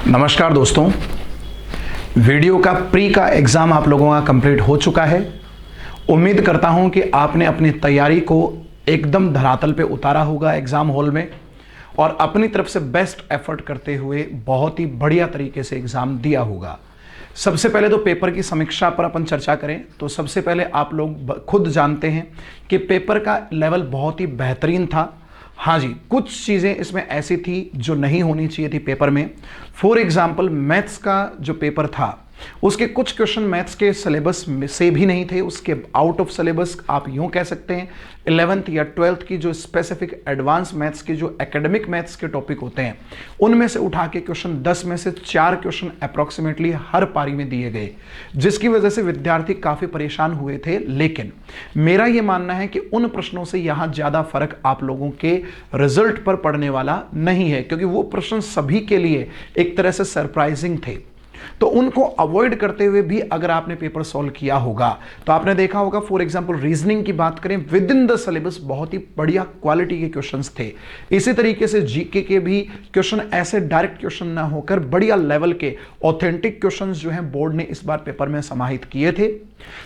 नमस्कार दोस्तों, वीडियो का प्री का एग्ज़ाम आप लोगों का कंप्लीट हो चुका है। उम्मीद करता हूं कि आपने अपनी तैयारी को एकदम धरातल पे उतारा होगा एग्ज़ाम हॉल में और अपनी तरफ से बेस्ट एफर्ट करते हुए बहुत ही बढ़िया तरीके से एग्ज़ाम दिया होगा। सबसे पहले तो पेपर की समीक्षा पर अपन चर्चा करें तो सबसे पहले आप लोग खुद जानते हैं कि पेपर का लेवल बहुत ही बेहतरीन था। हाँ जी, कुछ चीज़ें इसमें ऐसी थी जो नहीं होनी चाहिए थी पेपर में। फॉर एग्जाम्पल मैथ्स का जो पेपर था उसके कुछ क्वेश्चन मैथ्स के सिलेबस से भी नहीं थे, उसके आउट ऑफ सिलेबस आप यूं कह सकते हैं। 11th या 12th की जो स्पेसिफिक एडवांस मैथ्स के जो एकेडमिक मैथ्स के टॉपिक होते हैं उनमें से उठा के क्वेश्चन 10 में से 4 क्वेश्चन अप्रॉक्सीमेटली हर पारी में दिए गए, जिसकी वजह से विद्यार्थी काफ़ी परेशान हुए थे। लेकिन मेरा यह मानना है कि उन प्रश्नों से यहां ज़्यादा फर्क आप लोगों के रिजल्ट पर पड़ने वाला नहीं है, क्योंकि वो प्रश्न सभी के लिए एक तरह से सरप्राइजिंग थे। तो उनको अवॉइड करते हुए भी अगर आपने पेपर सॉल्व किया होगा तो आपने देखा होगा, फॉर एग्जांपल रीजनिंग की बात करें, विद इन द सिलेबस बहुत ही बढ़िया क्वालिटी के क्वेश्चंस थे। इसी तरीके से जीके के भी क्वेश्चन ऐसे डायरेक्ट क्वेश्चन ना होकर बढ़िया लेवल के ऑथेंटिक क्वेश्चंस जो हैं बोर्ड ने इस बार पेपर में समाहित किए थे।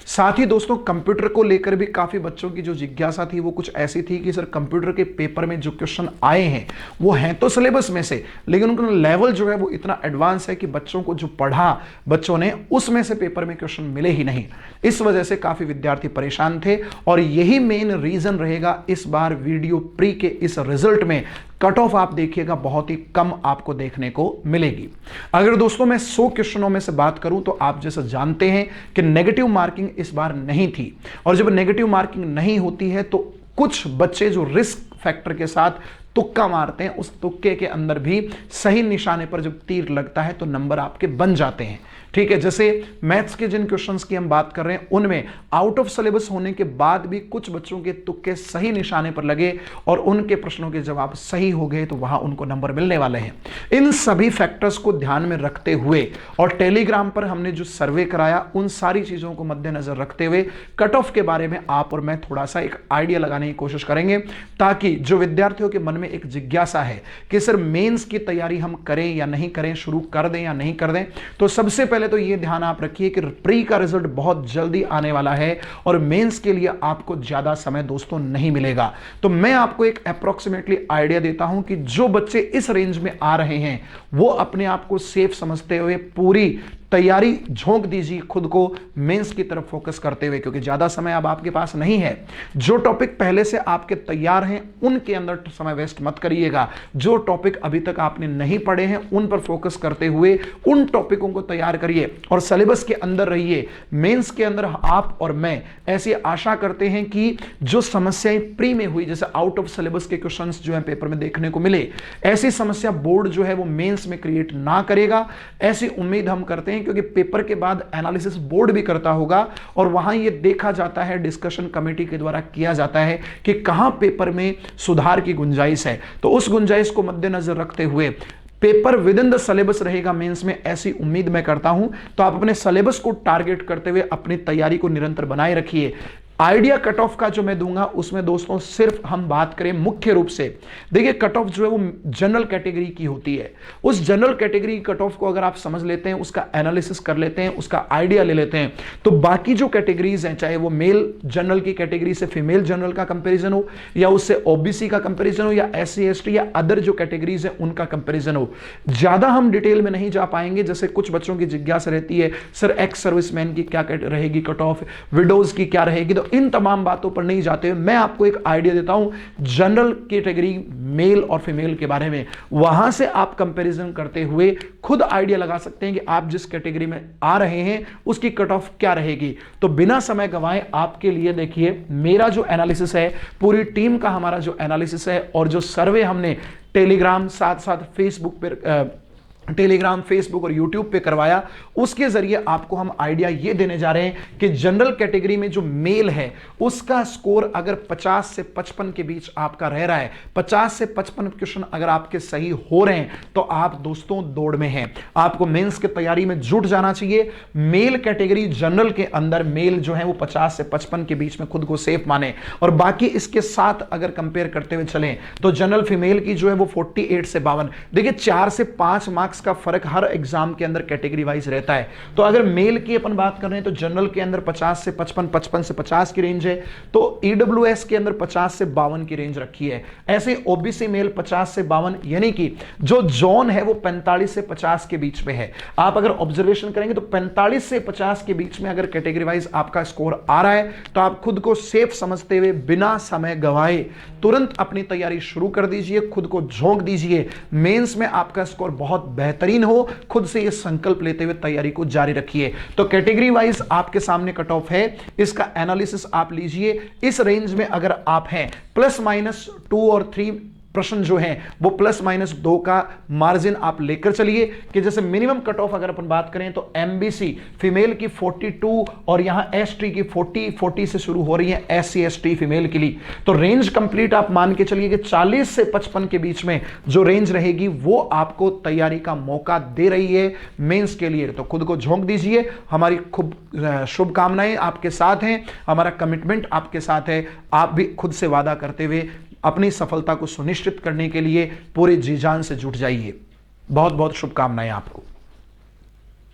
साथ ही दोस्तों कंप्यूटर को लेकर भी काफी बच्चों की जो जिज्ञासा थी वो कुछ ऐसी थी कि सर कंप्यूटर के पेपर में जो क्वेश्चन आए हैं वो हैं तो सिलेबस में से, लेकिन उनका लेवल जो है वो इतना एडवांस है कि बच्चों को जो पढ़ा बच्चों ने उसमें से पेपर में क्वेश्चन मिले ही नहीं। इस वजह से काफी विद्यार्थी परेशान थे और यही मेन रीजन रहेगा इस बार वीडियो प्री के इस रिजल्ट में। कट ऑफ आप देखिएगा बहुत ही कम आपको देखने को मिलेगी। अगर दोस्तों मैं 100 क्वेश्चनों में से बात करूं तो आप जैसा जानते हैं कि नेगेटिव मार्किंग इस बार नहीं थी, और जब नेगेटिव मार्किंग नहीं होती है तो कुछ बच्चे जो रिस्क फैक्टर के साथ तुक्का मारते हैं, उस तुक्के के अंदर भी सही निशाने पर जब तीर लगता है तो नंबर आपके बन जाते हैं। ठीक है, जैसे मैथ्स के जिन क्वेश्चंस की हम बात कर रहे हैं उनमें आउट ऑफ सिलेबस होने के बाद भी कुछ बच्चों के तुक्के सही निशाने पर लगे और उनके प्रश्नों के जवाब सही हो गए तो वहां उनको नंबर मिलने वाले हैं। इन सभी फैक्टर्स को ध्यान में रखते हुए और टेलीग्राम पर हमने जो सर्वे कराया उन सारी चीजों को मद्देनजर रखते हुए कट ऑफ के बारे में आप और मैं थोड़ा सा एक आइडिया लगाने की कोशिश करेंगे, ताकि जो विद्यार्थियों के मन में एक जिज्ञासा है कि सर मेंस की तैयारी हम करें या नहीं करें, शुरू कर दें या नहीं कर दें, तो सबसे पहले तो यह ध्यान आप रखिए कि प्री का रिजल्ट बहुत जल्दी आने वाला है और मेंस के लिए आपको ज्यादा समय दोस्तों नहीं मिलेगा। तो मैं आपको एक अप्रॉक्सीमेटली आइडिया देता हूं कि जो बच्चे इस रेंज में आ रहे हैं वो अपने आप को सेफ समझते हुए पूरी तैयारी झोंक दीजिए खुद को मेंस की तरफ फोकस करते हुए, क्योंकि ज्यादा समय अब आपके पास नहीं है। जो टॉपिक पहले से आपके तैयार हैं उनके अंदर समय वेस्ट मत करिएगा। जो टॉपिक अभी तक आपने नहीं पढ़े हैं उन पर फोकस करते हुए उन टॉपिकों को तैयार करिए और सिलेबस के अंदर रहिए। मेंस के अंदर आप और मैं ऐसी आशा करते हैं कि जो समस्याएं प्री में हुई, जैसे आउट ऑफ सिलेबस के क्वेश्चंस जो है पेपर में देखने को मिले, ऐसी समस्या बोर्ड जो है वो मेंस में क्रिएट ना करेगा, ऐसी उम्मीद हम करते हैं, क्योंकि पेपर के बाद एनालिसिस बोर्ड भी करता होगा और वहां यह देखा जाता है, डिस्कशन कमेटी के द्वारा किया जाता है कि कहां पेपर में सुधार की गुंजाइश है। तो उस गुंजाइश को मद्देनजर रखते हुए paper with in the syllabus रहेगा मेंस में, ऐसी उम्मीद मैं करता हूं। तो आप अपने सिलेबस को टारगेट करते हुए अपनी तैयारी को निरंतर बनाए रखिए। आइडिया कट ऑफ का जो मैं दूंगा उसमें दोस्तों सिर्फ हम बात करें मुख्य रूप से, देखिए कट ऑफ जो है वो जनरल कैटेगरी की होती है। उस जनरल कैटेगरी कट ऑफ को अगर आप समझ लेते हैं, उसका एनालिसिस कर लेते हैं, उसका आइडिया ले लेते हैं, तो बाकी जो कैटेगरीज हैं, चाहे वो मेल जनरल की कैटेगरी से फीमेल जनरल का कंपेरिजन हो, या उससे ओबीसी का कंपेरिजन हो, या SC ST या अदर जो कैटेगरीज है उनका कंपेरिजन हो, ज्यादा हम डिटेल में नहीं जा पाएंगे। जैसे कुछ बच्चों की जिज्ञासा रहती है सर एक्स सर्विसमैन की क्या रहेगी कट ऑफ, विडोज की क्या रहेगी, तो इन तमाम बातों पर नहीं जाते हुए मैं आपको एक आइडिया देता हूं जनरल कैटेगरी मेल और फीमेल के बारे में। वहां से आप कंपैरिजन करते हुए खुद आइडिया लगा सकते हैं कि आप जिस कैटेगरी में आ रहे हैं उसकी कट ऑफ क्या रहेगी। तो बिना समय गंवाए आपके लिए देखिए मेरा जो एनालिसिस है, पूरी टीम का हमारा जो एनालिसिस है और जो सर्वे हमने टेलीग्राम साथ साथ फेसबुक पर टेलीग्राम, फेसबुक और यूट्यूब पे करवाया, उसके जरिए आपको हम आइडिया ये देने जा रहे हैं कि जनरल कैटेगरी में जो मेल है उसका स्कोर अगर 50 से 55 के बीच आपका रह रहा है, 50 से 55 क्वेश्चन अगर आपके सही हो रहे हैं तो आप दोस्तों दौड़ में हैं। आपको मेंस की तैयारी में जुट जाना चाहिए। मेल कैटेगरी जनरल के अंदर मेल जो है वो 50 से 55 के बीच में खुद को सेफ माने, और बाकी इसके साथ अगर कंपेयर करते हुए चलें तो जनरल फीमेल की जो है वो 48 से 52, देखिए 4 से 5 मार्क्स मार्क्स का फर्क हर एग्जाम के अंदर कैटेगरी वाइज रहता है। तो अगर मेल की अपन बात कर रहे हैं तो जनरल के अंदर 50 से 55, 55 से 50 की रेंज है। तो ईडब्ल्यूएस के अंदर 50 से 52 की रेंज रखी है। ऐसे ओबीसी मेल 50 से 52, यानी कि जो जोन है वो 45 से 50 के बीच में है। आप अगर ऑब्जर्वेशन करेंगे तो 45 से 50 के बीच में अगर कैटेगरी वाइज आपका स्कोर आ रहा है तो आप खुद को सेफ समझते हुए बिना समय गवाए तुरंत अपनी तैयारी शुरू कर दीजिए, खुद को झोंक दीजिए। मेंस में आपका स्कोर बहुत बेहतरीन हो, खुद से यह संकल्प लेते हुए तैयारी को जारी रखिए। तो कैटेगरी वाइज आपके सामने कट ऑफ है, इसका एनालिसिस आप लीजिए। इस रेंज में अगर आप हैं +-2 और 3 प्रश्न जो हैं वो +-2 का मार्जिन आप लेकर चलिए कि जैसे मिनिमम कट ऑफ अगर अपन बात करें तो एमबीसी फीमेल की 42 और यहां एसटी की 40 से शुरू हो रही है एससी एसटी फीमेल के लिए। तो रेंज कंप्लीट आप मान के चलिए कि 40 से 55 के बीच में जो रेंज रहेगी वो आपको तैयारी का मौका दे रही है मेंस के लिए। तो खुद को झोंक दीजिए, हमारी खूब शुभकामनाएं आपके साथ हैं, हमारा कमिटमेंट आपके साथ है। आप भी खुद से वादा करते हुए अपनी सफलता को सुनिश्चित करने के लिए पूरे जी जान से जुट जाइए। बहुत बहुत शुभकामनाएं आपको।